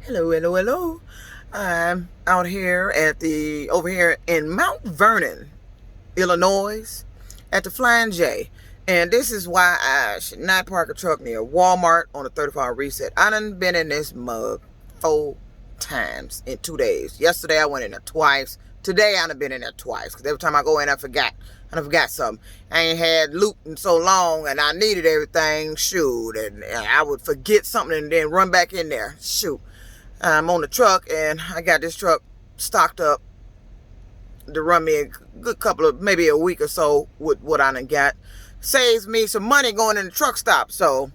Hello, hello, hello. I'm out here over here in Mount Vernon, Illinois, at the Flying J. And this is why I should not park a truck near Walmart on a 34-hour reset. I done been in this mug 4 times in 2 days. Yesterday I went in there twice. Today I done been in there twice. Because every time I go in I forgot. I done forgot something. I ain't had loot in so long and I needed everything. Shoot. And I would forget something and then run back in there. Shoot. I'm on the truck and I got this truck stocked up to run me a good couple of, maybe a week or so with what I done got. Saves me some money going in the truck stop. So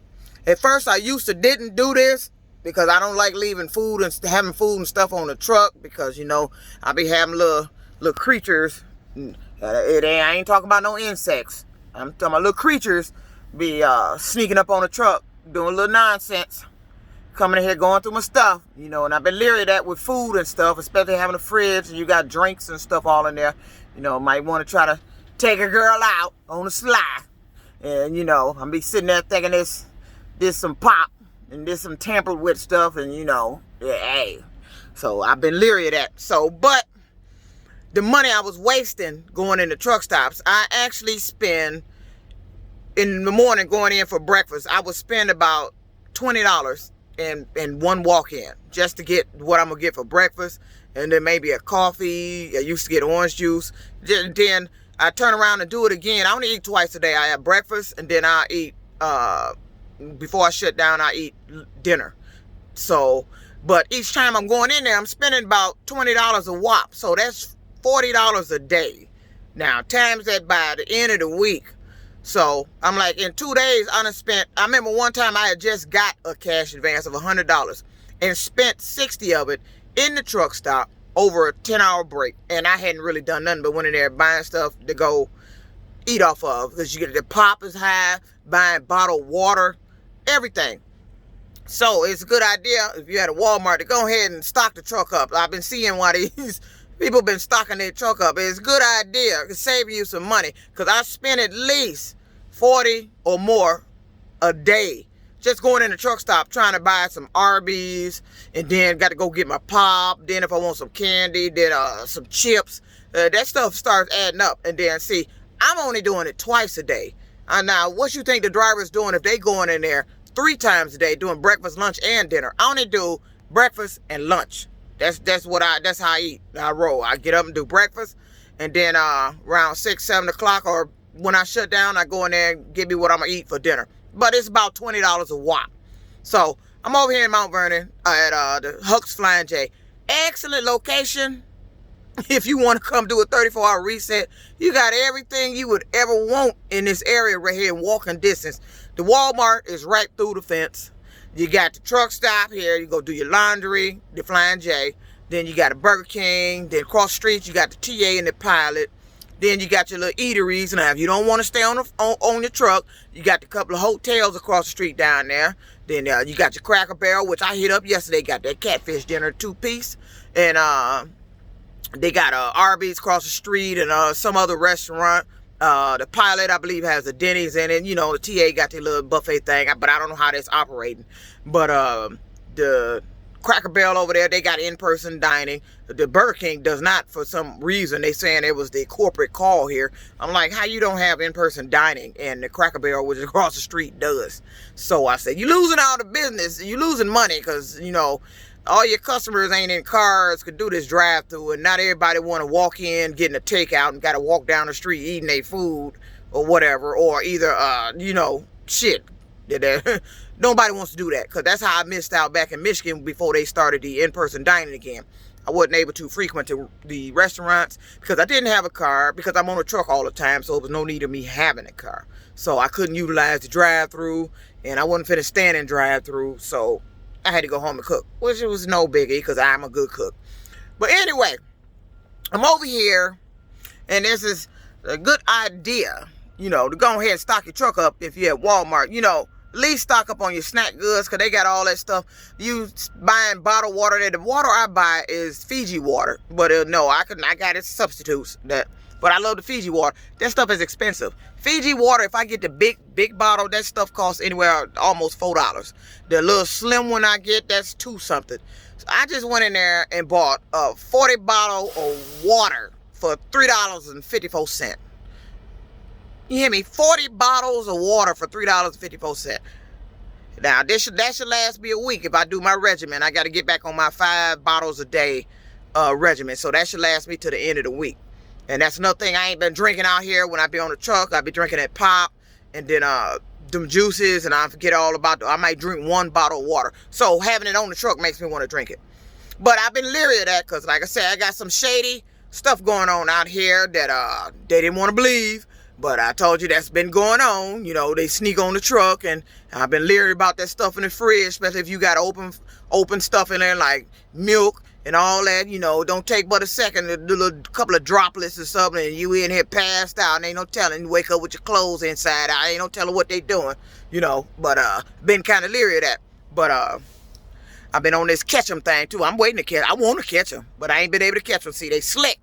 at first I didn't do this because I don't like leaving food and having food and stuff on the truck because, I be having little creatures. I ain't talking about no insects. I'm talking about little creatures be sneaking up on the truck doing a little nonsense. Coming in here going through my stuff, and I've been leery of that with food and stuff, especially having a fridge and you got drinks and stuff all in there. Might want to try to take a girl out on the sly. And, I'm be sitting there thinking this some pop and this some tampered with stuff and, hey. So I've been leery of that. So, but the money I was wasting going into truck stops, I actually spend in the morning going in for breakfast. I would spend about $20 and one walk-in just to get what I'm gonna get for breakfast, and then maybe a coffee. I used to get orange juice. Then I turn around and do it again. I only eat twice a day. I have breakfast and then I eat before I shut down. I eat dinner. So, but each time I'm going in there, I'm spending about $20 a whop. So that's $40 a day. Now times that by the end of the week. So I'm like, in 2 days, I remember one time I had just got a cash advance of $100 and spent 60 of it in the truck stop over a 10-hour break. And I hadn't really done nothing but went in there buying stuff to go eat off of. Because you get the pop is high, buying bottled water, everything. So it's a good idea if you had a Walmart to go ahead and stock the truck up. I've been seeing why these people been stocking their truck up. It's a good idea. It can save you some money. Because I spend at least 40 or more a day just going in the truck stop trying to buy some Arby's, and then got to go get my pop. Then if I want some candy, then some chips. That stuff starts adding up. And then see, I'm only doing it twice a day. Now, what you think the driver's doing if they going in there 3 times a day doing breakfast, lunch, and dinner? I only do breakfast and lunch. That's how I eat. I roll. I get up and do breakfast, and then around 6, 7 o'clock, or when I shut down, I go in there and give me what I'm gonna eat for dinner. But it's about $20 a whop. So I'm over here in Mount Vernon at the Huck's Flying J. Excellent location. If you want to come do a 34-hour reset, you got everything you would ever want in this area right here in walking distance. The Walmart is right through the fence. You got the truck stop here. You go do your laundry, the Flying J. Then you got a Burger King. Then across the street, you got the TA and the Pilot. Then you got your little eateries. Now, if you don't want to stay on your truck, you got the couple of hotels across the street down there. Then you got your Cracker Barrel, which I hit up yesterday. Got that catfish dinner 2-piece. And they got Arby's across the street and some other restaurant. The Pilot, I believe, has a Denny's in it. The TA got their little buffet thing, but I don't know how that's operating. But the Cracker Barrel over there, they got in-person dining. The Burger King does not, for some reason. They saying it was the corporate call here. I'm like, how you don't have in-person dining? And the Cracker Barrel, which is across the street, does. So I said, you're losing all the business. You're losing money because, all your customers ain't in cars, could do this drive-thru, and not everybody want to walk in, getting a takeout, and got to walk down the street eating their food or whatever, or either, shit. Nobody wants to do that, because that's how I missed out back in Michigan before they started the in-person dining again. I wasn't able to frequent the restaurants because I didn't have a car, because I'm on a truck all the time, so there was no need of me having a car. So I couldn't utilize the drive-thru, and I wasn't finna stand in drive-thru, so I had to go home and cook, which was no biggie because I'm a good cook. But anyway, I'm over here, and this is a good idea, to go ahead and stock your truck up if you're at Walmart. At least stock up on your snack goods because they got all that stuff. You buying bottled water. The water I buy is Fiji water, but no, I got its substitutes that But I love the Fiji water. That stuff is expensive. Fiji water, if I get the big bottle, that stuff costs anywhere almost $4. The little slim one I get, that's $2 something. So I just went in there and bought a 40 bottle of water for $3.54. You hear me? 40 bottles of water for $3.54. Now, that should last me a week if I do my regimen. I got to get back on my 5 bottles a day regimen. So that should last me to the end of the week. And that's another thing. I ain't been drinking out here when I be on the truck. I be drinking that pop and then them juices, and I forget all about I might drink 1 bottle of water. So having it on the truck makes me want to drink it. But I've been leery of that because, like I said, I got some shady stuff going on out here that they didn't want to believe. But I told you that's been going on. You know, they sneak on the truck, and I've been leery about that stuff in the fridge, especially if you got open stuff in there like milk and all that. You know, don't take but a second to do a couple of droplets or something, and you in here passed out, and ain't no telling. You wake up with your clothes inside out, ain't no telling what they doing, you know. But been kind of leery of that. But I've been on this catch 'em thing too. I'm waiting to catch. I want to catch them, but I ain't been able to catch them. See, they slick.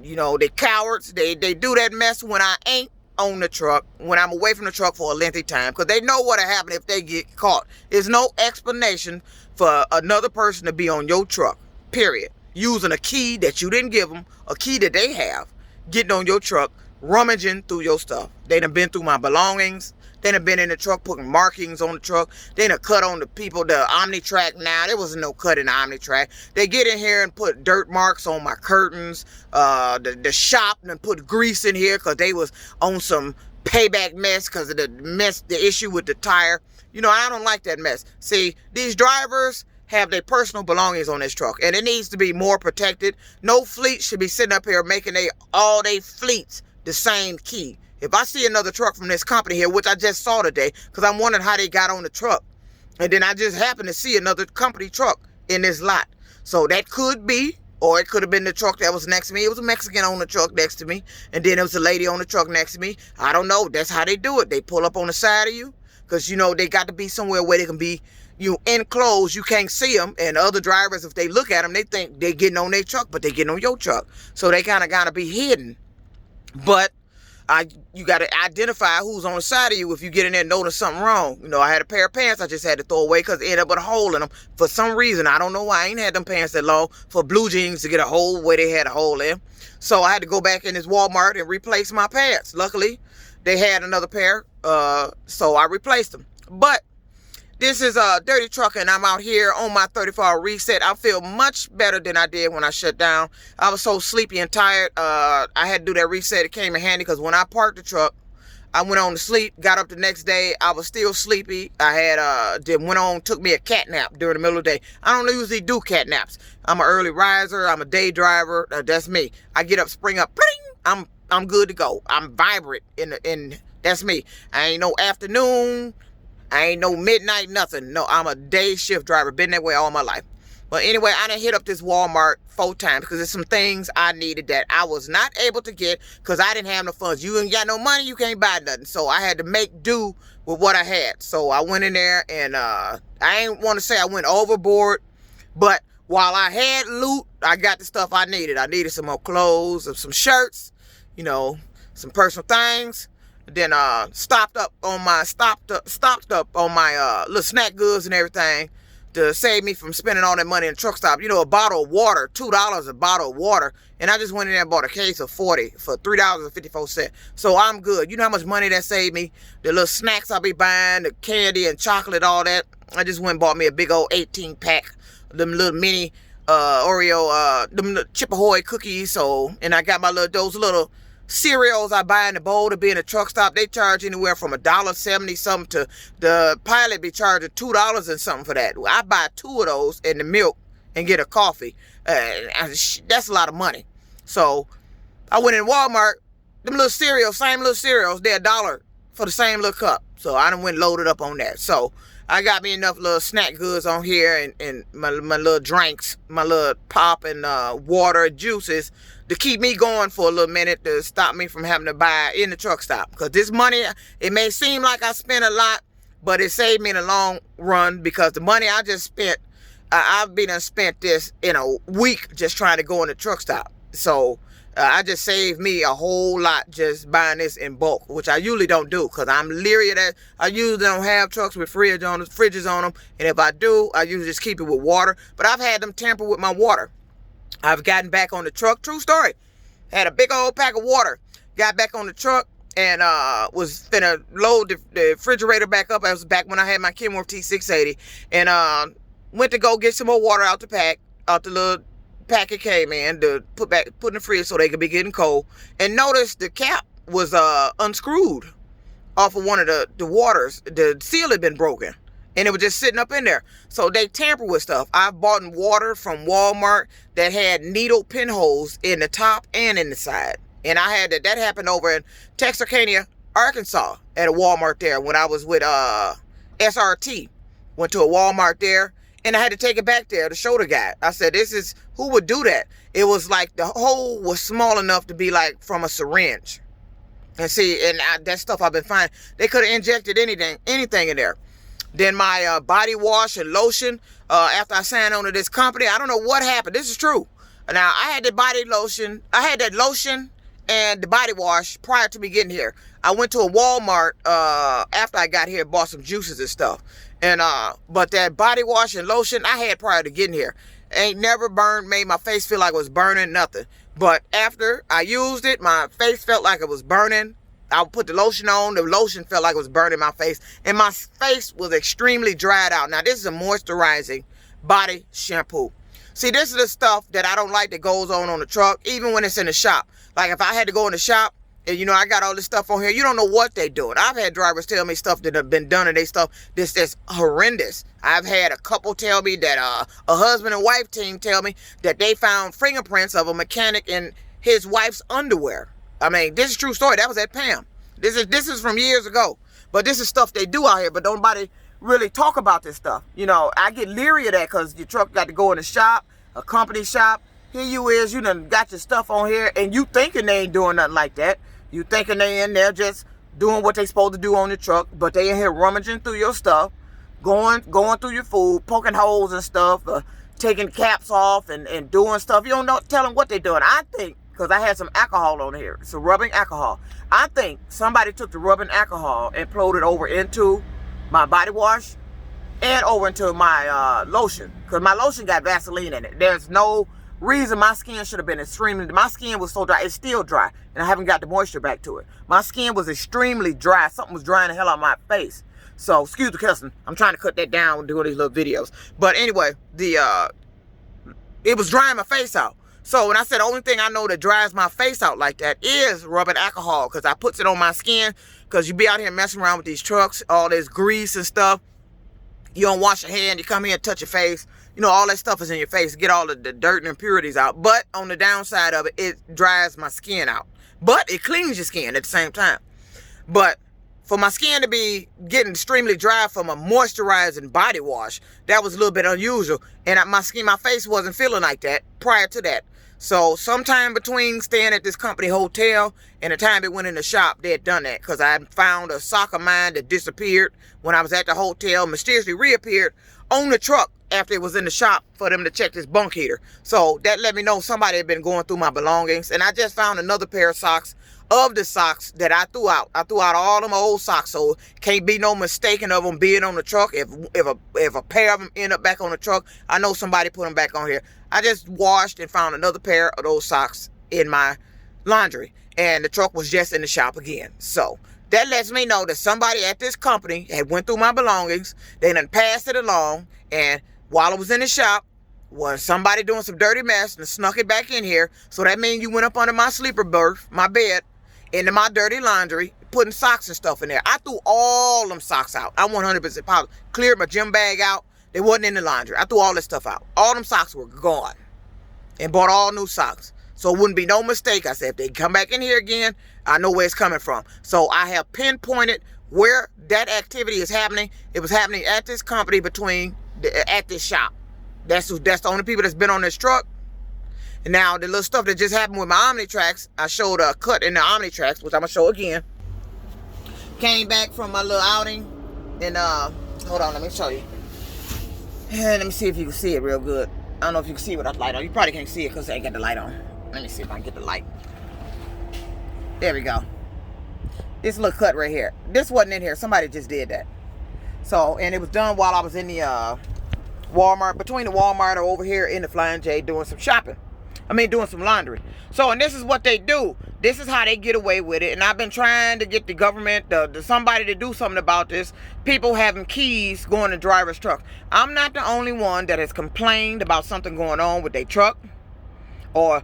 You know, they cowards. They do that mess when I ain't on the truck, when I'm away from the truck for a lengthy time, because they know what'll happen if they get caught. There's no explanation for another person to be on your truck, period. Using a key that you didn't give them, a key that they have, getting on your truck, rummaging through your stuff. They done been through my belongings. They done been in the truck putting markings on the truck. They done cut on the people, the Omnitrack now. There wasn't no cut in the Omnitrack. They get in here and put dirt marks on my curtains. The shop and put grease in here because they was on some payback mess because of the issue with the tire. You know, I don't like that mess. See, these drivers have their personal belongings on this truck, and it needs to be more protected. No fleet should be sitting up here making all they fleets the same key. If I see another truck from this company here, which I just saw today, because I'm wondering how they got on the truck, and then I just happened to see another company truck in this lot. So that could be, or it could have been the truck that was next to me. It was a Mexican on the truck next to me, and then there was a lady on the truck next to me. I don't know. That's how they do it. They pull up on the side of you, because, you know, they got to be somewhere where they can be, you enclosed. You can't see them, and other drivers, if they look at them, they think they're getting on their truck, but they're getting on your truck. So they kind of got to be hidden. But you got to identify who's on the side of you if you get in there and notice something wrong. You know, I had a pair of pants I just had to throw away because it ended up with a hole in them. For some reason, I don't know why. I ain't had them pants that long for blue jeans to get a hole where they had a hole in. So I had to go back in this Walmart and replace my pants. Luckily, they had another pair, so I replaced them. But this is a dirty truck, and I'm out here on my 34-hour reset. I feel much better than I did when I shut down. I was so sleepy and tired. I had to do that reset. It came in handy because when I parked the truck, I went on to sleep, got up the next day. I was still sleepy. I had took me a cat nap during the middle of the day. I don't usually do cat naps. I'm an early riser. I'm a day driver. That's me. I get up, spring up, pling, I'm good to go. I'm vibrant in that's me. I ain't no afternoon. I ain't no midnight, nothing. No, I'm a day shift driver. Been that way all my life. But anyway, I done hit up this Walmart 4 times because there's some things I needed that I was not able to get because I didn't have no funds. You ain't got no money, you can't buy nothing. So I had to make do with what I had. So I went in there and I ain't want to say I went overboard, but while I had loot, I got the stuff I needed. I needed some more clothes, some shirts, you know, some personal things. Then stocked up on my little snack goods and everything to save me from spending all that money in the truck stop. You know, a bottle of water, $2 a bottle of water, and I just went in there and bought a case of 40 for $3.54. So I'm good. You know how much money that saved me? The little snacks I'll be buying, the candy and chocolate, all that. I just went and bought me a big old 18-pack, them little mini Oreo, them Chip Ahoy cookies. So, and I got those little cereals I buy in the bowl to be in a truck stop. They charge anywhere from $1.70 something to the Pilot be charging $2 and something for that. I buy 2 of those and the milk and get a coffee. That's a lot of money. So I went in Walmart. Them little cereals, same little cereals, they're $1 for the same little cup. So I done went loaded up on that. So I got me enough little snack goods on here and my little drinks, my little pop and water, juices to keep me going for a little minute to stop me from having to buy in the truck stop. Because this money, it may seem like I spent a lot, but it saved me in the long run because the money I just spent, I've been spent this in a week just trying to go in the truck stop. So I just saved me a whole lot just buying this in bulk, which I usually don't do because I'm leery of that. I usually don't have trucks with fridges on them, and if I do, I usually just keep it with water. But I've had them tamper with my water. I've gotten back on the truck. True story. Had a big old pack of water. Got back on the truck and was finna load the refrigerator back up. I was back when I had my Kenworth T680, and went to go get some more water out the little pack it came in to put in the fridge so they could be getting cold. And noticed the cap was unscrewed off of one of the waters. The seal had been broken, and it was just sitting up in there. So they tamper with stuff. I've bought water from Walmart that had needle pinholes in the top and in the side. And I had that happened over in Texarkana, Arkansas, at a Walmart there when I was with SRT. Went to a Walmart there, and I had to take it back there to show the guy. I said, who would do that? It was like the hole was small enough to be like from a syringe. And see, that stuff I've been finding. They could have injected anything in there. Then my body wash and lotion, after I signed on to this company, I don't know what happened. This is true. Now, I had the body lotion. I had that lotion and the body wash prior to me getting here. I went to a Walmart after I got here and bought some juices and stuff. And but that body wash and lotion I had prior to getting here ain't never made my face feel like it was burning, nothing. But after I used it, my face felt like it was burning. I put the lotion on, the lotion felt like it was burning my face, and my face was extremely dried out. Now, this is a moisturizing body shampoo. See, this is the stuff that I don't like that goes on the truck, even when it's in the shop. Like, if I had to go in the shop, and, you know, I got all this stuff on here, you don't know what they doing. I've had drivers tell me stuff that have been done and they stuff that's horrendous. I've had a couple tell me that a husband and wife team tell me that they found fingerprints of a mechanic in his wife's underwear. I mean, this is a true story. That was at Pam. This is from years ago. But this is stuff they do out here, but nobody really talk about this stuff. You know, I get leery of that because your truck got to go in the shop, a company shop. Here you done got your stuff on here, and you thinking they ain't doing nothing like that. You thinking they in there just doing what they supposed to do on the truck, but they in here rummaging through your stuff, going through your food, poking holes and stuff, taking caps off and doing stuff. You don't know, tell them what they doing. I think, because I had some alcohol on here, some rubbing alcohol. I think somebody took the rubbing alcohol and poured it over into my body wash and over into my lotion, because my lotion got Vaseline in it. There's no reason my skin should have been my skin was so dry. It's still dry, and I haven't got the moisture back to it. My skin was extremely dry. Something was drying the hell out of my face. So, excuse the cussing. I'm trying to cut that down when doing these little videos. But anyway, it was drying my face out. So when I said the only thing I know that dries my face out like that is rubbing alcohol, because I puts it on my skin, because you be out here messing around with these trucks, all this grease and stuff. You don't wash your hand, you come here and touch your face. You know, all that stuff is in your face. Get all the dirt and impurities out. But on the downside of it, it dries my skin out. But it cleans your skin at the same time. But for my skin to be getting extremely dry from a moisturizing body wash, that was a little bit unusual. And my face wasn't feeling like that prior to that. So sometime between staying at this company hotel and the time it went in the shop, they had done that. Because I found a sock of mine that disappeared when I was at the hotel, mysteriously reappeared on the truck after it was in the shop for them to check this bunk heater. So that let me know somebody had been going through my belongings. And I just found another pair of socks of the socks that I threw out. I threw out all them old socks, so can't be no mistaking of them being on the truck. If a pair of them end up back on the truck, I know somebody put them back on here. I just washed and found another pair of those socks in my laundry, and the truck was just in the shop again. So that lets me know that somebody at this company had went through my belongings. They done passed it along, and while I was in the shop, was somebody doing some dirty mess and snuck it back in here. So that means you went up under my sleeper berth, my bed, into my dirty laundry, putting socks and stuff in there. I threw all them socks out. I'm 100% positive. Cleared my gym bag out. They wasn't in the laundry. I threw all this stuff out. All them socks were gone. And bought all new socks. So it wouldn't be no mistake. I said, if they come back in here again, I know where it's coming from. So I have pinpointed where that activity is happening. It was happening at this company at this shop. That's the only people that's been on this truck. And now the little stuff that just happened with my Omnitracks, I showed a cut in the Omnitracks, which I'm gonna show again. Came back from my little outing, and hold on, let me show you. And let me see if you can see it real good. I don't know if you can see it without the light on. You probably can't see it because I ain't got the light on. Let me see if I can get the light. There we go. This little cut right here. This wasn't in here. Somebody just did that. So, and it was done while I was in the Walmart, between the Walmart or over here in the Flying J doing some shopping. Doing some laundry. So, and this is what they do. This is how they get away with it. And I've been trying to get the government, somebody to do something about this. People having keys going to driver's trucks. I'm not the only one that has complained about something going on with their truck or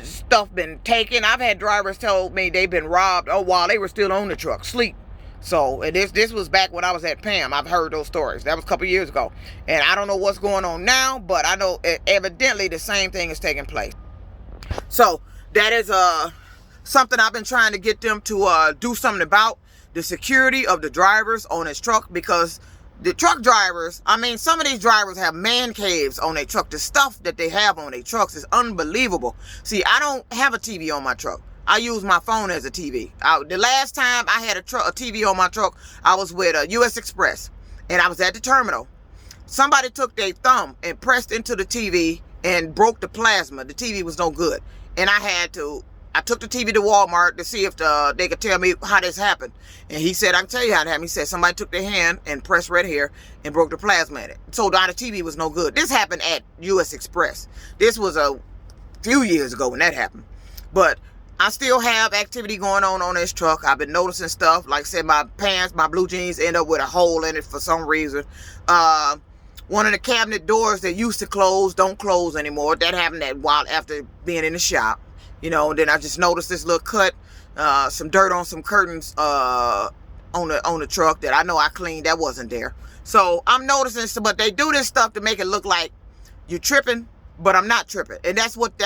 stuff been taken. I've had drivers tell me they've been robbed while they were still on the truck, sleep. So, and this was back when I was at Pam. I've heard those stories. That was a couple years ago. And I don't know what's going on now, but I know evidently the same thing is taking place. So, that is something I've been trying to get them to do something about. The security of the drivers on this truck, because the truck drivers, some of these drivers have man caves on their truck. The stuff that they have on their trucks is unbelievable. See, I don't have a TV on my truck. I use my phone as a TV. The last time I had a TV on my truck, I was with US Express, and I was at the terminal. Somebody took their thumb and pressed into the TV and broke the plasma. The TV was no good, and I took the TV to Walmart to see if they could tell me how this happened. And he said, I can tell you how it happened. He said somebody took their hand and pressed right here and broke the plasma in it. So now the TV was no good. This happened at US Express. This was a few years ago when that happened. But I still have activity going on this truck. I've been noticing stuff. Like I said, my pants, my blue jeans end up with a hole in it for some reason. One of the cabinet doors that used to close don't close anymore. That happened a while after being in the shop. And then I just noticed this little cut, some dirt on some curtains on the truck that I know I cleaned. That wasn't there. So I'm noticing, but they do this stuff to make it look like you're tripping, but I'm not tripping. And that's what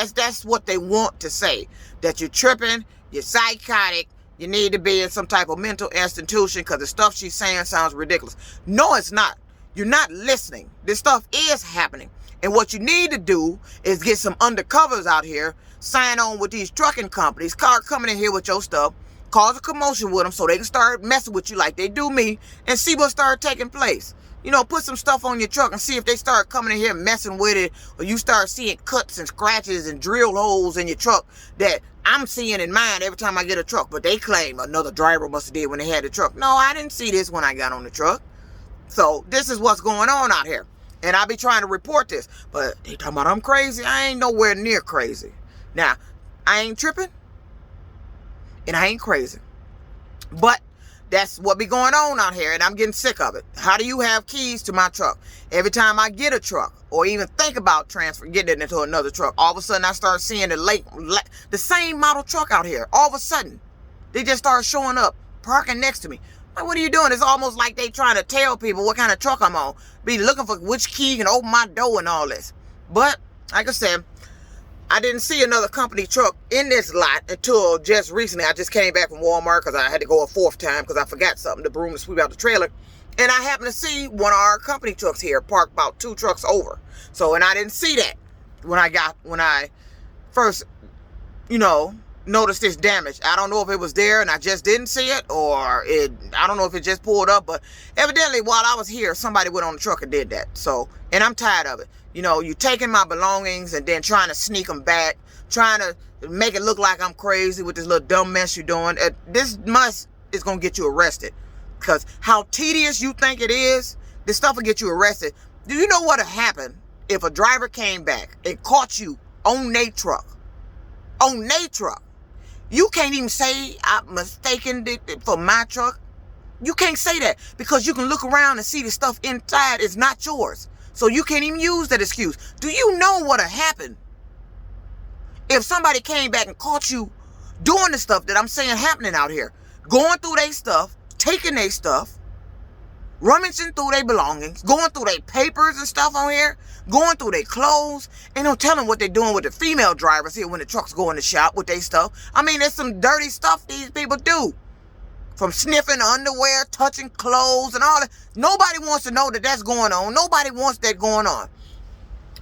they want to say, that you're tripping, you're psychotic, you need to be in some type of mental institution because the stuff she's saying sounds ridiculous. No, it's not. You're not listening. This stuff is happening. And what you need to do is get some undercovers out here, sign on with these trucking companies, coming in here with your stuff, cause a commotion with them so they can start messing with you like they do me, and see what start taking place. Put some stuff on your truck and see if they start coming in here messing with it, or you start seeing cuts and scratches and drill holes in your truck that I'm seeing in mine every time I get a truck. But they claim another driver must have did when they had the truck. No, I didn't see this when I got on the truck. So this is what's going on out here. And I be trying to report this, but they talking about I'm crazy. I ain't nowhere near crazy. Now, I ain't tripping, and I ain't crazy. But that's what be going on out here, and I'm getting sick of it. How do you have keys to my truck? Every time I get a truck, or even think about getting it into another truck, all of a sudden I start seeing the same model truck out here. All of a sudden, they just start showing up, parking next to me. Like, what are you doing? It's almost like they trying to tell people what kind of truck I'm on. Be looking for which key can open my door and all this. But, like I said, I didn't see another company truck in this lot until just recently. I just came back from Walmart because I had to go a fourth time because I forgot something, the broom to sweep out the trailer. And I happened to see one of our company trucks here parked about 2 trucks over. So, and I didn't see that when I first, noticed this damage. I don't know if it was there and I just didn't see it, or I don't know if it just pulled up, but evidently while I was here, somebody went on the truck and did that. So, and I'm tired of it. You taking my belongings and then trying to sneak them back, trying to make it look like I'm crazy with this little dumb mess you're doing. This mess is going to get you arrested, because how tedious you think it is, this stuff will get you arrested. Do you know what would happen if a driver came back and caught you on their truck? On their truck. You can't even say I'm mistaken for my truck. You can't say that, because you can look around and see the stuff inside is not yours. So you can't even use that excuse. Do you know what would happen if somebody came back and caught you doing the stuff that I'm saying happening out here? Going through their stuff, taking their stuff, rummaging through their belongings, going through their papers and stuff on here, going through their clothes, and don't tell them what they're doing with the female drivers here when the trucks go in the shop with their stuff. There's some dirty stuff these people do. From sniffing underwear, touching clothes, and all that. Nobody wants to know that that's going on. Nobody wants that going on.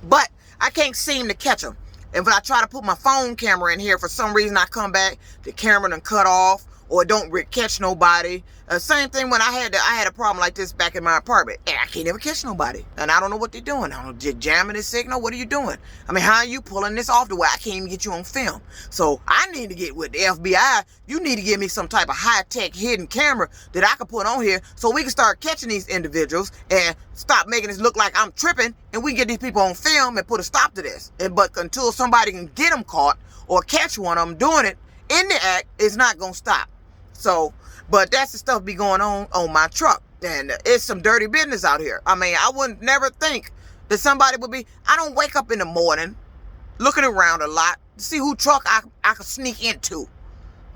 But I can't seem to catch them. And when I try to put my phone camera in here, for some reason I come back, the camera done cut off, or it don't catch nobody. Same thing when I had a problem like this back in my apartment. And I can't ever catch nobody. And I don't know what they're doing. I don't know, just jamming the signal. What are you doing? I mean, how are you pulling this off the way I can't even get you on film? So I need to get with the FBI. You need to give me some type of high-tech hidden camera that I can put on here so we can start catching these individuals and stop making this look like I'm tripping, and we get these people on film and put a stop to this. But until somebody can get them caught or catch one of them doing it in the act, it's not going to stop. So, but that's the stuff be going on my truck. And it's some dirty business out here. I mean, I wouldn't never think that somebody would be, I don't wake up in the morning looking around a lot to see who truck I could sneak into.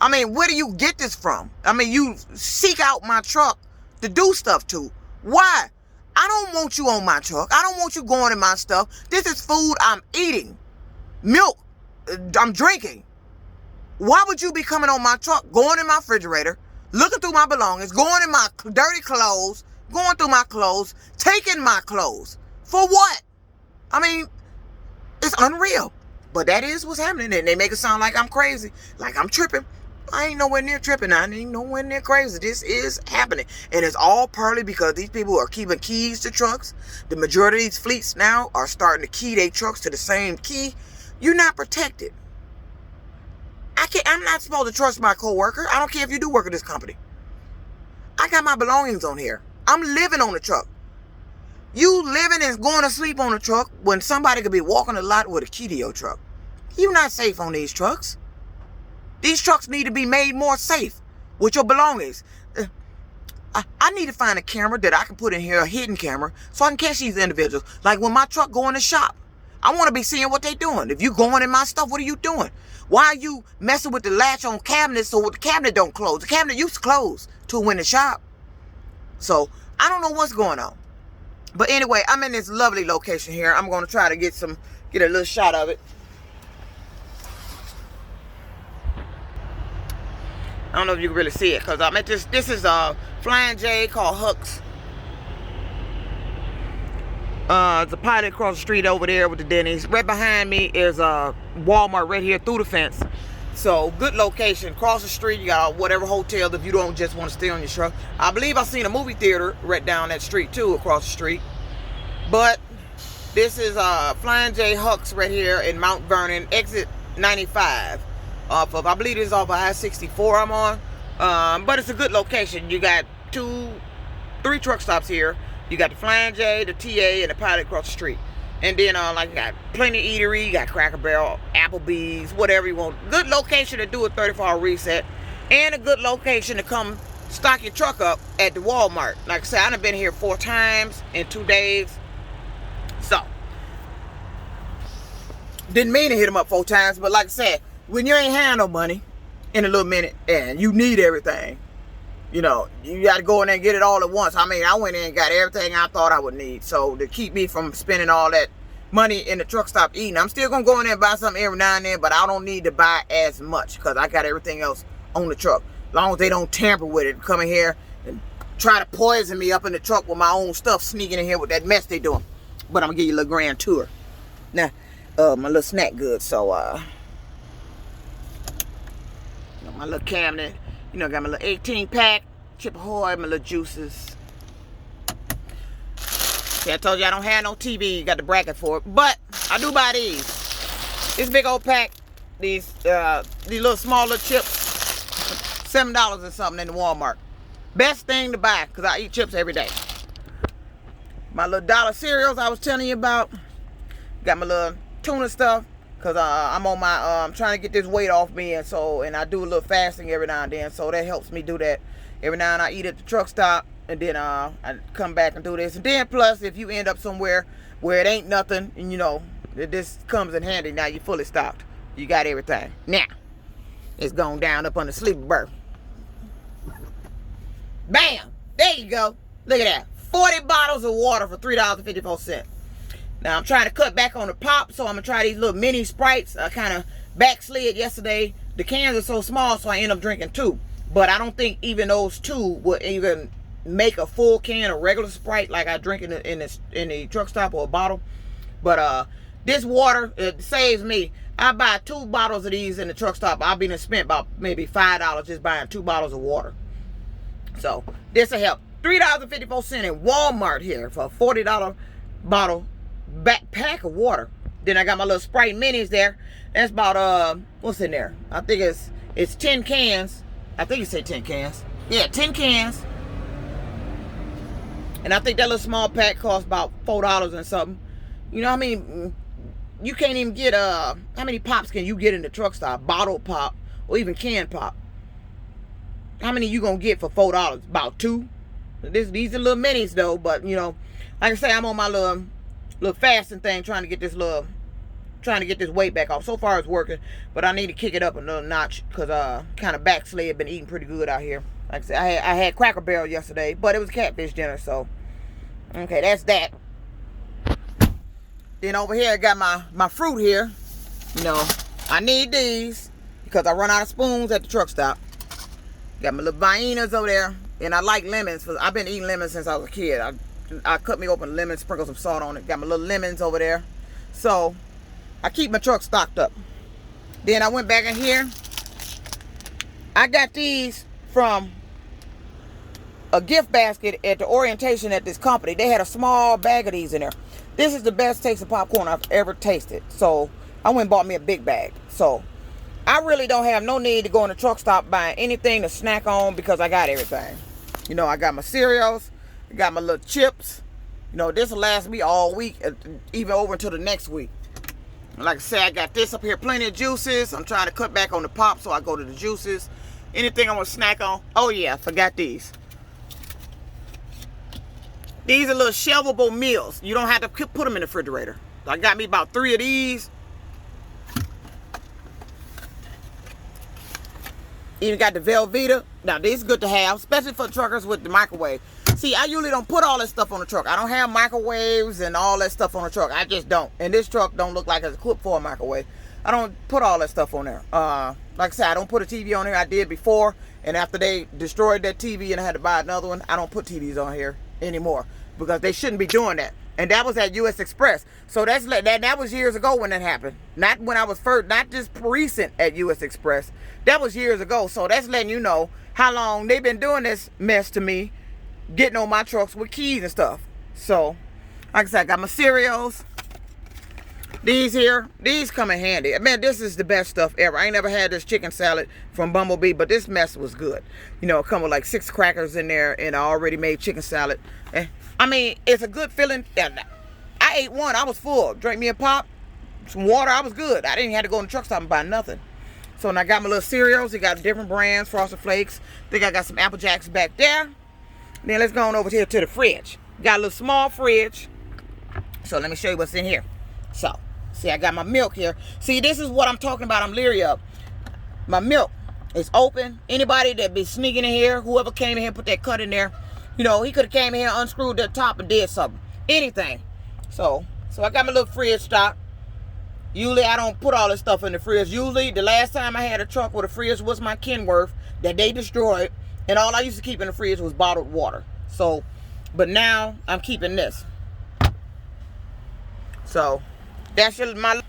I mean, where do you get this from? I mean, you seek out my truck to do stuff to. Why? I don't want you on my truck. I don't want you going in my stuff. This is food I'm eating. Milk I'm drinking. Why would you be coming on my truck, going in my refrigerator, looking through my belongings, going in my dirty clothes, going through my clothes, taking my clothes? For what? I mean, it's unreal. But that is what's happening. And they make it sound like I'm crazy, like I'm tripping. I ain't nowhere near tripping. I ain't nowhere near crazy. This is happening. And it's all partly because these people are keeping keys to trucks. The majority of these fleets now are starting to key their trucks to the same key. You're not protected. I'm not supposed to trust my coworker. I don't care if you do work at this company. I got my belongings on here. I'm living on the truck. You living and going to sleep on the truck when somebody could be walking a lot with a key to your truck. You're not safe on these trucks. These trucks need to be made more safe with your belongings. I need to find a camera that I can put in here, a hidden camera, so I can catch these individuals. Like when my truck go in the shop, I want to be seeing what they're doing. If you going in my stuff, what are you doing? Why are you messing with the latch on cabinets so the cabinet don't close? The cabinet used to close to win the shop. So I don't know what's going on. But anyway, I'm in this lovely location here. I'm going to try to get a little shot of it. I don't know if you can really see it because I'm at this is a Flying J called Hooks. It's a pilot across the street over there with the Denny's. Right behind me is a Walmart right here through the fence. So good location. Across the street, you got whatever hotel if you don't just want to stay on your truck. I believe I've seen a movie theater right down that street too, across the street. But this is Flying J Hooks right here in Mt Vernon, exit 95. I believe this is off of I-64 I'm on. But it's a good location. You got 3 truck stops here. You got the Flying J, the TA, and the pilot across the street. And then, you got plenty of eatery. You got Cracker Barrel, Applebee's, whatever you want. Good location to do a 34-hour reset. And a good location to come stock your truck up at the Walmart. Like I said, I've been here 4 times in 2 days. So, didn't mean to hit them up 4 times. But like I said, when you ain't had no money in a little minute and you need everything, you know, you got to go in there and get it all at once. I mean, I went in and got everything I thought I would need. So to keep me from spending all that money in the truck stop eating, I'm still going to go in there and buy something every now and then, but I don't need to buy as much because I got everything else on the truck. As long as they don't tamper with it, come in here and try to poison me up in the truck with my own stuff, sneaking in here with that mess they doing. But I'm going to give you a little grand tour. Now, my little snack goods. So, my little cabinet. You know, got my little 18-pack, Chip Ahoy, my little juices. See, I told you I don't have no TV. You got the bracket for it. But I do buy these. This big old pack, these little smaller chips, $7 or something in the Walmart. Best thing to buy, because I eat chips every day. My little dollar cereals I was telling you about. Got my little tuna stuff. Because I'm on my, I'm trying to get this weight off me, and I do a little fasting every now and then, so that helps me do that. Every now and then I eat at the truck stop, and then I come back and do this. And then plus, if you end up somewhere where it ain't nothing, and you know, this comes in handy, now you're fully stocked. You got everything. Now, it's going down up on the sleeper berth. Bam! There you go. Look at that. 40 bottles of water for $3.54. Now, I'm trying to cut back on the pop, so I'm going to try these little mini Sprites. I kind of backslid yesterday. The cans are so small, so I end up drinking 2. But I don't think even those 2 will even make a full can of regular Sprite like I drink in the truck stop or a bottle. But this water, it saves me. I buy 2 bottles of these in the truck stop. I'll be spent about maybe $5 just buying 2 bottles of water. So this will help. $3.54 in Walmart here for a $40 bottle pack of water. Then I got my little Sprite minis there. That's about what's in there? I think it's 10 cans. I think it said 10 cans. Yeah, 10 cans. And I think that little small pack costs about $4 and something. You know what I mean? You can't even get how many pops can you get in the truck stop? Bottle pop or even can pop. How many you gonna get for $4? About 2. These are little minis though, but you know, like I say, I'm on my little fasting thing, trying to get this weight back off. So far it's working, but I need to kick it up another notch because kind of backslid. Been eating pretty good out here. Like I said, I had Cracker Barrel yesterday, but it was catfish dinner, so okay, that's that. Then over here I got my fruit here. You know, I need these because I run out of spoons at the truck stop. Got my little vainas over there, and I like lemons. I've been eating lemons since I was a kid. I cut me open lemons, sprinkle some salt on it. Got my little lemons over there. So I keep my truck stocked up. Then I went back in here. I got these from a gift basket at the orientation at this company. They had a small bag of these in there. This is the best taste of popcorn I've ever tasted. So I went and bought me a big bag. So I really don't have no need to go in the truck stop buying anything to snack on because I got everything. You know, I got my cereals. I got my little chips. You know, this will last me all week, even over until the next week. Like I said, I got this up here, plenty of juices. I'm trying to cut back on the pop, so I go to the juices. Anything I want to snack on. Oh yeah, I forgot these. These are little shelvable meals. You don't have to put them in the refrigerator. I got me about 3 of these. Even got the Velveeta. Now, these good to have, especially for truckers with the microwave. See, I usually don't put all that stuff on the truck. I don't have microwaves and all that stuff on the truck. I just don't. And this truck don't look like it's equipped for a microwave. I don't put all that stuff on there. Like I said, I don't put a TV on here. I did before. And after they destroyed that TV and I had to buy another one, I don't put TVs on here anymore. Because they shouldn't be doing that. And that was at US Express. So that was years ago when that happened. Not when I was first, not just recent at US Express. That was years ago. So that's letting you know how long they've been doing this mess to me, getting on my trucks with keys and stuff. So, like I said, I got my cereals. These here, these come in handy. Man, this is the best stuff ever. I ain't never had this chicken salad from Bumblebee, but this mess was good. You know, it come with like 6 crackers in there and I already made chicken salad. I mean, it's a good feeling. I ate one, I was full. Drank me a pop, some water, I was good. I didn't have to go in the truck stop and buy nothing. So when I got my little cereals, they got different brands, Frosted Flakes. Think I got some Apple Jacks back there. Then let's go on over here to the fridge. Got a little small fridge. So let me show you what's in here. So, see, I got my milk here. See, this is what I'm talking about. I'm leery of. My milk is open. Anybody that be sneaking in here, whoever came in here and put that cut in there, you know, he could have came in here, unscrewed the top and did something. Anything. So I got my little fridge stock. Usually I don't put all this stuff in the fridge. Usually the last time I had a truck with a fridge was my Kenworth that they destroyed. And all I used to keep in the fridge was bottled water. So, but now I'm keeping this. So that's my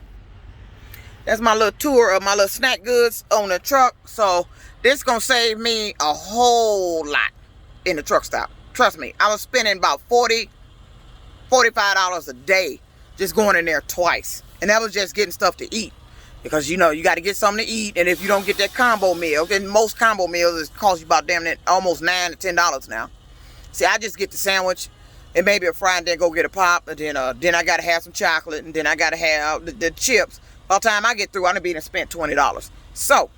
little tour of my little snack goods on the truck. So this gonna save me a whole lot in the truck stop. Trust me, I was spending about $40, $45 a day just going in there twice. And that was just getting stuff to eat. Because, you know, you got to get something to eat. And if you don't get that combo meal, then most combo meals cost you about damn near almost $9 to $10 now. See, I just get the sandwich and maybe a fry and then go get a pop. And then I got to have some chocolate. And then I got to have the chips. By the time I get through, I'm going to be spent $20. So,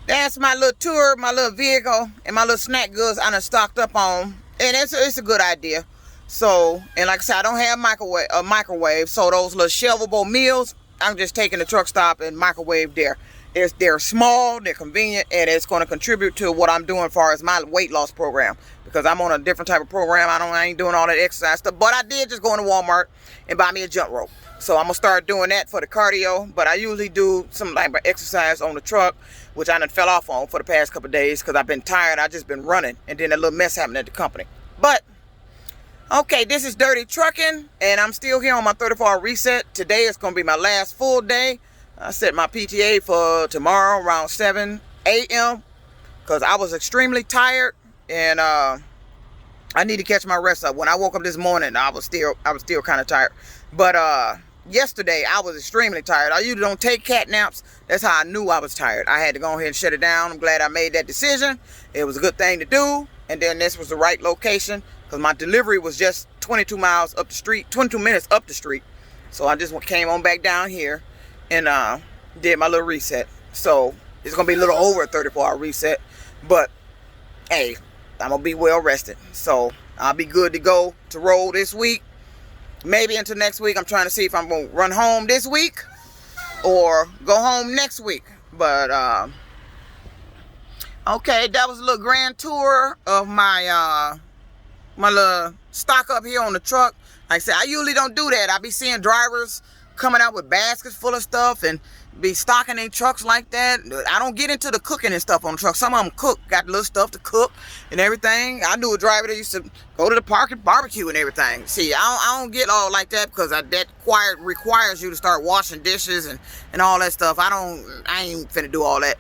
that's my little tour, my little vehicle, and my little snack goods I done stocked up on. And it's a good idea. So, and like I said, I don't have a microwave. So those little shelvable meals, I'm just taking the truck stop and microwave there. They're small, they're convenient, and it's going to contribute to what I'm doing as far as my weight loss program. Because I'm on a different type of program. I ain't doing all that exercise stuff. But I did just go into Walmart and buy me a jump rope. So I'm going to start doing that for the cardio. But I usually do some like exercise on the truck, which I done fell off on for the past couple of days because I've been tired. I just been running. And then a little mess happened at the company. But Okay, this is Dirty Trucking, and I'm still here on my 34-hour reset. Today is going to be my last full day. I set my PTA for tomorrow around 7 a.m. because I was extremely tired, and I need to catch my rest up. When I woke up this morning, I was still kind of tired. But yesterday, I was extremely tired. I usually don't take cat naps. That's how I knew I was tired. I had to go ahead and shut it down. I'm glad I made that decision. It was a good thing to do. And then this was the right location because my delivery was just 22 miles up the street, 22 minutes up the street. So I just came on back down here and did my little reset. So it's going to be a little over a 34-hour reset. But, hey, I'm going to be well rested. So I'll be good to go to roll this week. Maybe until next week. I'm trying to see if I'm going to run home this week or go home next week. But, okay, that was a little grand tour of my my little stock up here on the truck. Like I said, I usually don't do that. I be seeing drivers coming out with baskets full of stuff and be stocking their trucks like that. I don't get into the cooking and stuff on the truck. Some of them cook, got little stuff to cook and everything. I knew a driver that used to go to the park and barbecue and everything. See, I don't get all like that because that requires you to start washing dishes and all that stuff. I ain't finna do all that.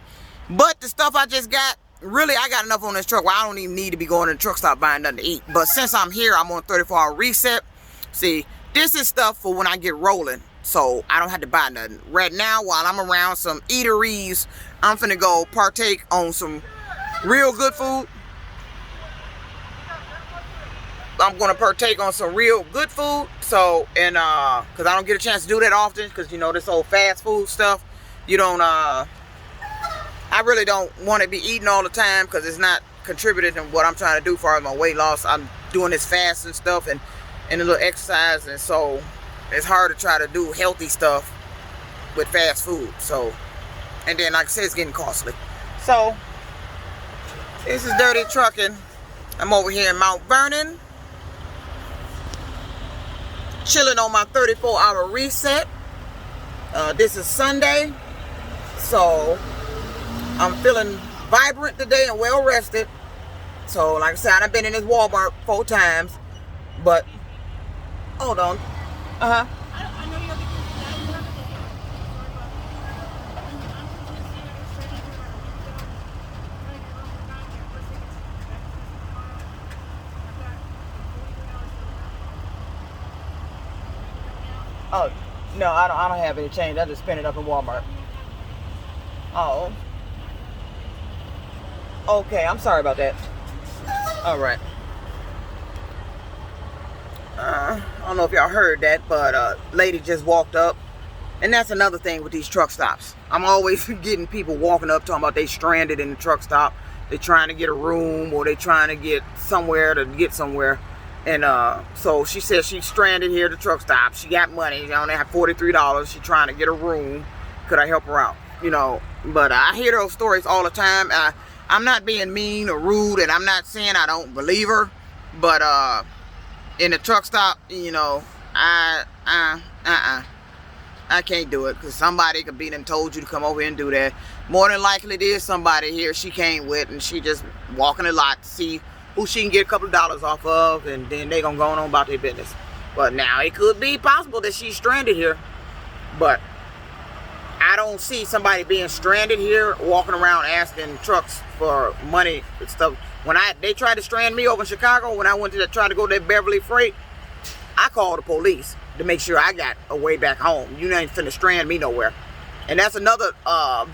But the stuff I just got, really, I got enough on this truck where I don't even need to be going to the truck stop buying nothing to eat. But since I'm here, I'm on 34-hour reset. See, this is stuff for when I get rolling. So I don't have to buy nothing. Right now, while I'm around some eateries, I'm finna go partake on some real good food. I'm gonna partake on some real good food. So, and cause I don't get a chance to do that often, cause you know this old fast food stuff, you don't I really don't want to be eating all the time because it's not contributing to what I'm trying to do for my weight loss. I'm doing this fast and stuff and a little exercise, and so it's hard to try to do healthy stuff with fast food. So, and then like I said, it's getting costly. So, this is Dirty Trucking. I'm over here in Mt Vernon, chilling on my 34-hour reset. This is Sunday, so I'm feeling vibrant today and well rested. So, like I said, I've been in this Walmart 4 times. But, hold on. I know you have Oh, no, I don't have any change. I just spent it up in Walmart. Oh. Okay, I'm sorry about that. All right. I don't know if y'all heard that, but a lady just walked up. And that's another thing with these truck stops. I'm always getting people walking up talking about they stranded in the truck stop. They're trying to get a room or they trying to get somewhere to get somewhere. And so she said she's stranded here at the truck stop. She got money. She only have $43. She's trying to get a room. Could I help her out? You know, but I hear those stories all the time. I'm not being mean or rude, and I'm not saying I don't believe her. But in the truck stop, you know, I can't do it because somebody could be done told you to come over here and do that. More than likely, there's somebody here she came with, and she just walking the lot to see who she can get a couple of dollars off of, and then they gonna go on about their business. But now it could be possible that she's stranded here, but I don't see somebody being stranded here walking around asking trucks for money and stuff. When they tried to strand me over in Chicago, when I went to try to go to Beverly Freight, I called the police to make sure I got a way back home. You ain't finna strand me nowhere. And that's another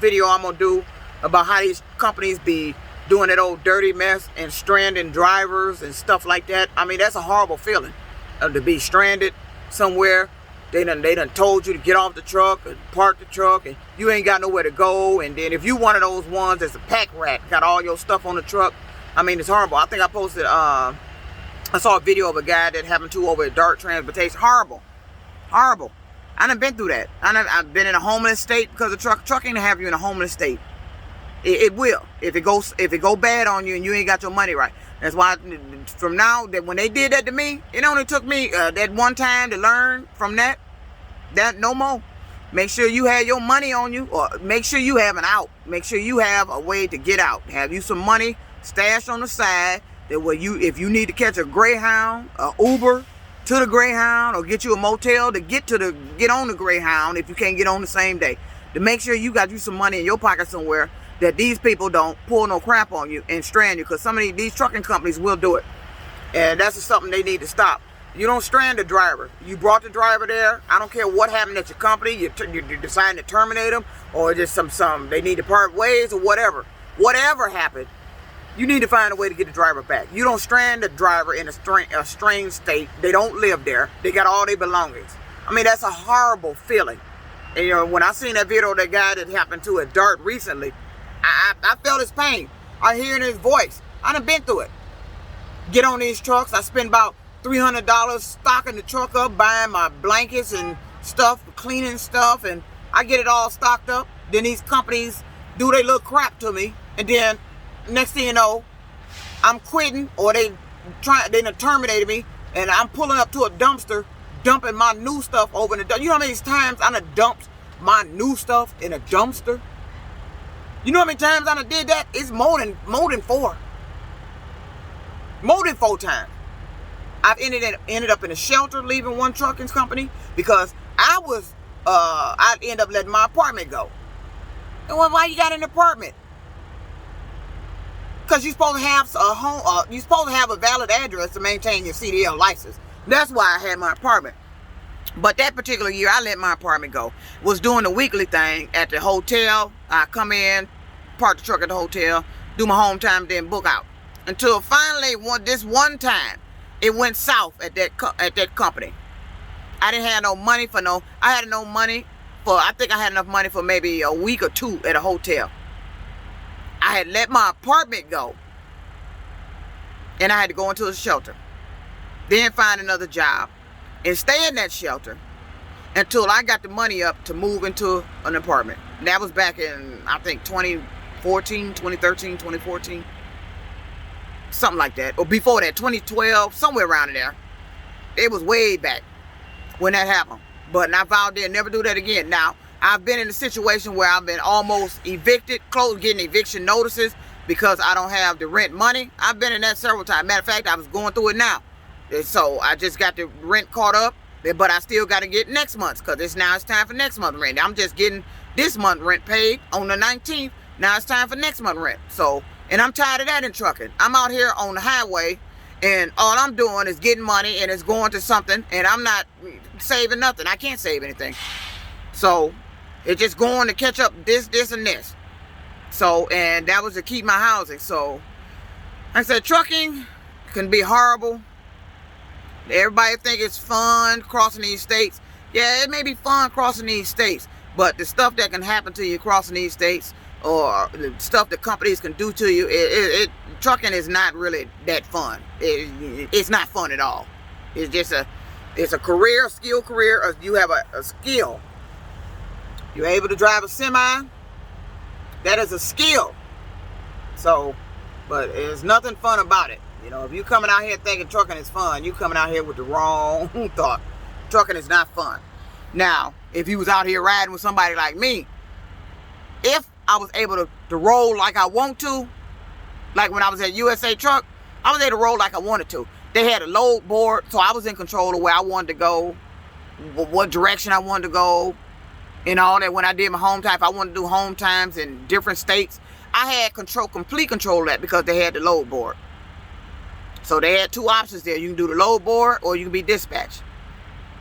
video I'm gonna do about how these companies be doing that old dirty mess and stranding drivers and stuff like that. I mean, that's a horrible feeling to be stranded somewhere. They done told you to get off the truck and park the truck, and you ain't got nowhere to go. And then if you one of those ones that's a pack rat, got all your stuff on the truck, I mean, it's horrible. I think I posted, I saw a video of a guy that happened to over at Dart Transportation. Horrible. Horrible. I done been through that. I've been in a homeless state because of trucking to have you in a homeless state. It will. If it go bad on you and you ain't got your money right. That's why from now, that when they did that to me, it only took me that one time to learn from that no more. Make sure you have your money on you, or make sure you have an out. Make sure you have a way to get out. Have you some money stashed on the side that if you need to catch a Greyhound, a Uber to the Greyhound, or get you a motel to get on the Greyhound if you can't get on the same day, to make sure you got you some money in your pocket somewhere, that these people don't pull no crap on you and strand you, because some of these trucking companies will do it, and that's just something they need to stop. You don't strand the driver. You brought the driver there. I don't care what happened at your company. You decide to terminate them, or just some they need to part ways, or whatever. Whatever happened, you need to find a way to get the driver back. You don't strand the driver in a strange state. They don't live there. They got all their belongings. I mean, that's a horrible feeling. And, you know, when I seen that video of that guy that happened to at Dart recently, I felt his pain. I hear in his voice. I done been through it. Get on these trucks. I spend about $300 stocking the truck up, buying my blankets and stuff, cleaning stuff, and I get it all stocked up. Then these companies do their little crap to me, and then next thing you know, I'm quitting, or they done terminated me, and I'm pulling up to a dumpster, dumping my new stuff over in the dumpster. You know how many times I done dumped my new stuff in a dumpster? You know how many times I done did that? It's more than 4. More than 4 times. I've ended up in a shelter leaving one trucking company because I'd end up letting my apartment go. And why you got an apartment? Because you're supposed to have a home. You're supposed to have a valid address to maintain your CDL license. That's why I had my apartment. But that particular year, I let my apartment go. Was doing the weekly thing at the hotel. I come in, park the truck at the hotel, do my home time, then book out. Until finally, this one time, it went south at that company. I didn't have no money for I had no money for, I think I had enough money for maybe a week or 2 at a hotel. I had let my apartment go, and I had to go into a shelter. Then find another job and stay in that shelter until I got the money up to move into an apartment. And that was back in, I think, 2013, 2014. Something like that. Or before that, 2012, somewhere around in there. It was way back when that happened. But I vowed to never do that again. Now, I've been in a situation where I've been almost evicted, getting eviction notices because I don't have the rent money. I've been in that several times. Matter of fact, I was going through it now. And so I just got the rent caught up, but I still got to get next month's, because it's time for next month's rent. I'm just getting this month rent paid on the 19th. Now it's time for next month rent. So, and I'm tired of that in trucking. I'm out here on the highway, and all I'm doing is getting money, and it's going to something, and I'm not saving nothing. I can't save anything. So it's just going to catch up this, and this. So, and that was to keep my housing. So I said, trucking can be horrible. Everybody think it's fun crossing these states. Yeah, it may be fun crossing these states, but the stuff that can happen to you crossing these states, or the stuff that companies can do to you, trucking is not really that fun. It's not fun at all. It's just it's a career, a skill career. Or you have a skill. You're able to drive a semi. That is a skill. So, but there's nothing fun about it. You know, if you coming out here thinking trucking is fun, you coming out here with the wrong thought. Trucking is not fun. Now, if you was out here riding with somebody like me, if I was able to roll like I want to, like when I was at USA Truck, I was able to roll like I wanted to. They had a load board, so I was in control of where I wanted to go, what direction I wanted to go, and all that. When I did my home time, if I wanted to do home times in different states, I had complete control of that because they had the load board. So they had 2 options there. You can do the load board, or you can be dispatched.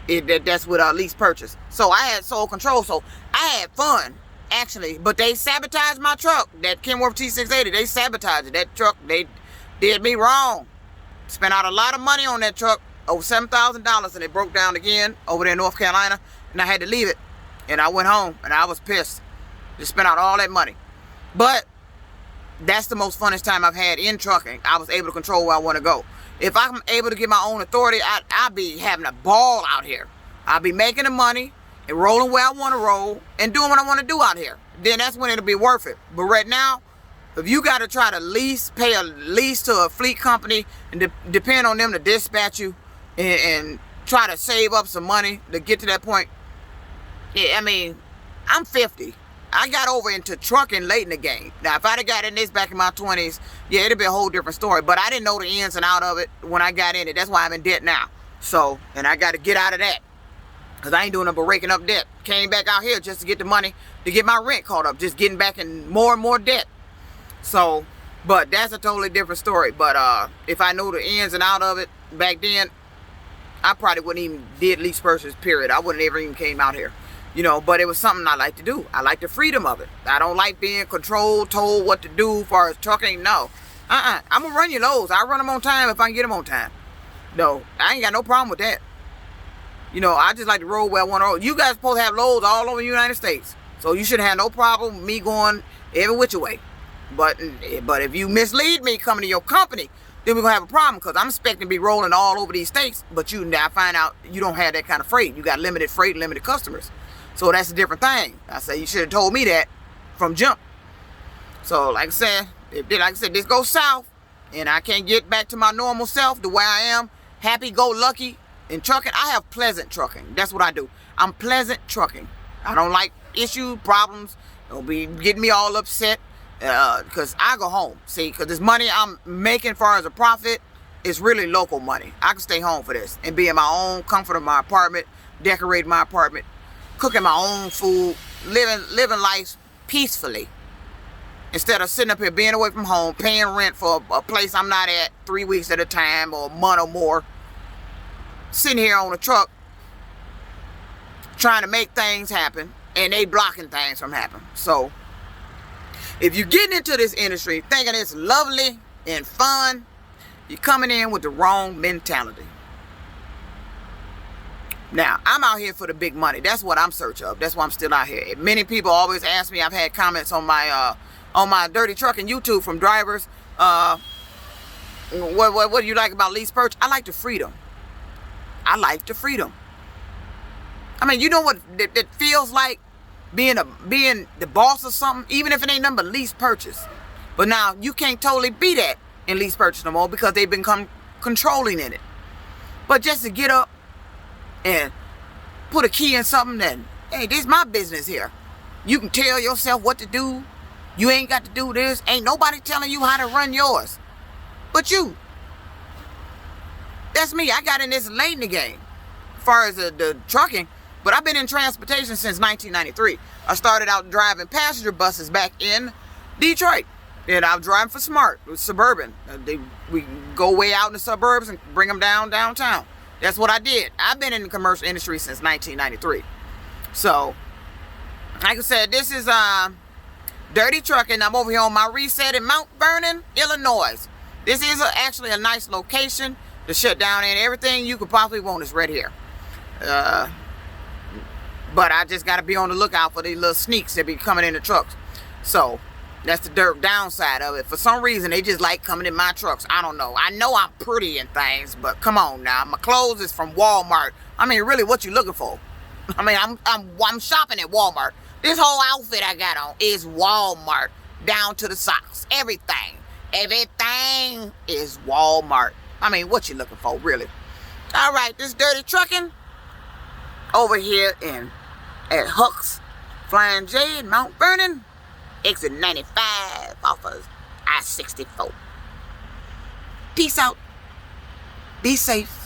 That's with a lease purchase. So I had sole control. So I had fun, actually. But they sabotaged my truck. That Kenworth T680, they sabotaged it. That truck, they did me wrong. Spent out a lot of money on that truck, over $7,000, and it broke down again over there in North Carolina, and I had to leave it. And I went home, and I was pissed. Just spent out all that money. But that's the most funnest time I've had in trucking. I was able to control where I want to go. If I'm able to get my own authority, I'll be having a ball out here. I'll be making the money and rolling where I want to roll and doing what I want to do out here. Then that's when it'll be worth it. But right now, if you got to try to pay a lease to a fleet company and depend on them to dispatch you and try to save up some money to get to that point, yeah, I mean, I'm 50. I got over into trucking late in the game. Now, if I'd have got in this back in my 20s, yeah, it'd be a whole different story. But I didn't know the ins and out of it when I got in it. That's why I'm in debt now. So, and I got to get out of that. Because I ain't doing nothing but raking up debt. Came back out here just to get the money to get my rent caught up. Just getting back in more and more debt. So, but that's a totally different story. But if I knew the ins and out of it back then, I probably wouldn't even did lease purchase, period. I wouldn't ever even came out here. You know, but it was something I like to do. I like the freedom of it. I don't like being controlled, told what to do as far as trucking. No. I'm going to run your loads. I run them on time if I can get them on time. No, I ain't got no problem with that. You know, I just like to roll where I want to roll. You guys supposed to have loads all over the United States. So you shouldn't have no problem with me going every which way. But if you mislead me coming to your company, then we're going to have a problem, because I'm expecting to be rolling all over these states, but I find out you don't have that kind of freight. You got limited freight, limited customers. So that's a different thing. I say you should have told me that from jump. So like I said, this goes south and I can't get back to my normal self, the way I am, happy-go-lucky in trucking. I have pleasant trucking. That's what I do. I'm pleasant trucking. I don't like issues, problems. Don't be getting me all upset. Because I go home, see, because this money I'm making as far as a profit is really local money. I can stay home for this and be in my own comfort of my apartment, decorate my apartment, cooking my own food, living life peacefully, instead of sitting up here being away from home, paying rent for a place I'm not at 3 weeks at a time or a month or more, sitting here on a truck trying to make things happen, and they blocking things from happening. So if you're getting into this industry thinking it's lovely and fun, you're coming in with the wrong mentality. Now, I'm out here for the big money. That's what I'm searching of. That's why I'm still out here. Many people always ask me, I've had comments on my dirty trucking YouTube from drivers. What do you like about lease purchase? I like the freedom. I like the freedom. I mean, you know what it feels like? Being the boss of something, even if it ain't nothing but lease purchase. But now you can't totally be that in lease purchase no more, because they've become controlling in it. But just to get up and put a key in something, then hey, this is my business here. You can tell yourself what to do. You ain't got to do this. Ain't nobody telling you how to run yours but you. That's me. I got in this late in the game as far as the trucking. But I've been in transportation since 1993. I started out driving passenger buses back in Detroit. And I was driving for Smart, it was Suburban. We go way out in the suburbs and bring them downtown. That's what I did. I've been in the commercial industry since 1993. So, like I said, this is Dirty Trucking. I'm over here on my reset in Mt Vernon, Illinois. This is actually a nice location to shut down, and everything you could possibly want is right here. But I just got to be on the lookout for these little sneaks that be coming in the trucks. So that's the downside of it. For some reason, they just like coming in my trucks. I don't know. I know I'm pretty and things, but come on now. My clothes is from Walmart. I mean, really, what you looking for? I mean, I'm shopping at Walmart. This whole outfit I got on is Walmart, down to the socks. Everything is Walmart. I mean, what you looking for, really? All right, this Dirty Trucking over here at Huck's Flying J in Mt Vernon, exit 95 off of I-64. Peace out. Be safe.